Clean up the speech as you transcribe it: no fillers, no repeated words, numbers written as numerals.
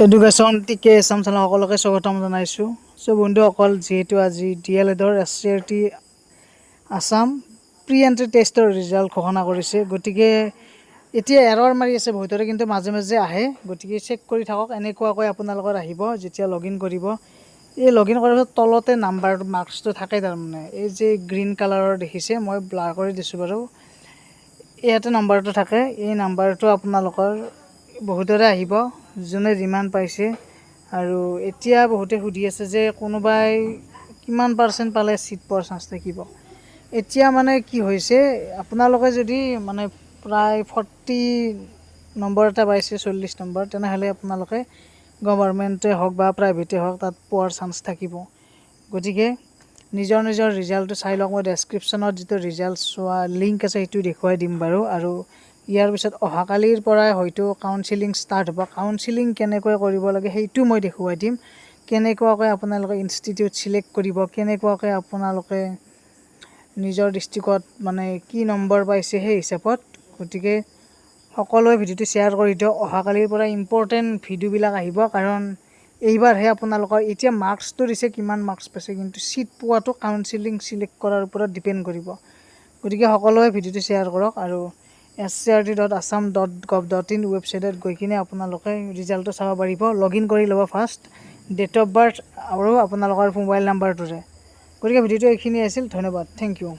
Education টিকে Assam channel সকলোকে স্বাগতম জনাইছোঁ। বন্ধুসকল, যিহেতু আজি DLEDৰ SCRT আছাম প্ৰি এণ্ট্ৰি টেষ্টৰ ৰিজাল্ট ঘোষণা কৰিছে, গতিকে এতিয়া এৰৰ মাৰি আছে বহুতৰে, কিন্তু মাজে মাজে আহে। গতিকে চেক কৰি থাকক। এনেকুৱাকৈ আপোনালোকৰ আহিব যেতিয়া লগ ইন কৰিব। এই লগ ইন কৰাৰ পিছত তলতে নাম্বাৰটো মাৰ্কছটো থাকে, তাৰমানে এই যে গ্ৰীণ কালাৰৰ দেখিছে, মই ব্লাৰ কৰি দিছোঁ বাৰু। ইয়াতে নাম্বাৰটো থাকে। এই নাম্বাৰটো আপোনালোকৰ বহুতৰে আহিব, যোনে যিমান পাইছে। আৰু এতিয়া বহুতে সুধি আছে যে কোনোবাই কিমান % পালে ছিট পোৱাৰ চান্স থাকিব। এতিয়া মানে কি হৈছে, আপোনালোকে যদি মানে প্ৰায় 40 নম্বৰ এটা পাইছে, 40 নম্বৰ, তেনেহ'লে আপোনালোকে গভৰ্ণমেণ্টে হওক বা প্ৰাইভেটেই হওক তাত পোৱাৰ চান্স থাকিব। গতিকে নিজৰ নিজৰ ৰিজাল্টটো চাই লওক। মই ডেছক্ৰিপশ্যনত যিটো ৰিজাল্ট চোৱা লিংক আছে সেইটো দেখুৱাই দিম বাৰু। আৰু ইয়াৰ পিছত অহাকালিৰ পৰাই হয়তো কাউন্সিলিং ষ্টাৰ্ট হ'ব। কাউন্সিলিং কেনেকৈ কৰিব লাগে সেইটো মই দেখুৱাই দিম। কেনেকুৱাকৈ আপোনালোকে ইনষ্টিটিউট ছিলেক্ট কৰিব, কেনেকুৱাকৈ আপোনালোকে নিজৰ ডিষ্ট্ৰিক্টত মানে কি নম্বৰ পাইছে সেই হিচাপত। গতিকে সকলোৱে ভিডিঅ'টো শ্বেয়াৰ কৰি দিয়ক। অহাকালিৰ পৰা ইম্পৰ্টেণ্ট ভিডিঅ'বিলাক আহিব, কাৰণ এইবাৰহে আপোনালোকৰ এতিয়া মাৰ্কছটো দিছে কিমান মাৰ্কছ পাইছে, কিন্তু ছিট পোৱাটো কাউন্সিলিং ছিলেক্ট কৰাৰ ওপৰত ডিপেণ্ড কৰিব। গতিকে সকলোৱে ভিডিঅ'টো শ্বেয়াৰ কৰক। আৰু scrt.assam.gov.in ৱেবছাইটত গৈ কিনে আপোনালোকে ৰিজাল্টটো চাব পাৰিব। লগ ইন কৰি ল'ব ফাৰ্ষ্ট, ডেট অফ বাৰ্থ আৰু আপোনালোকৰ মোবাইল নাম্বাৰটোৰে। গতিকে ভিডিঅ'টো এইখিনি আছিল। ধন্যবাদ, থেংক ইউ।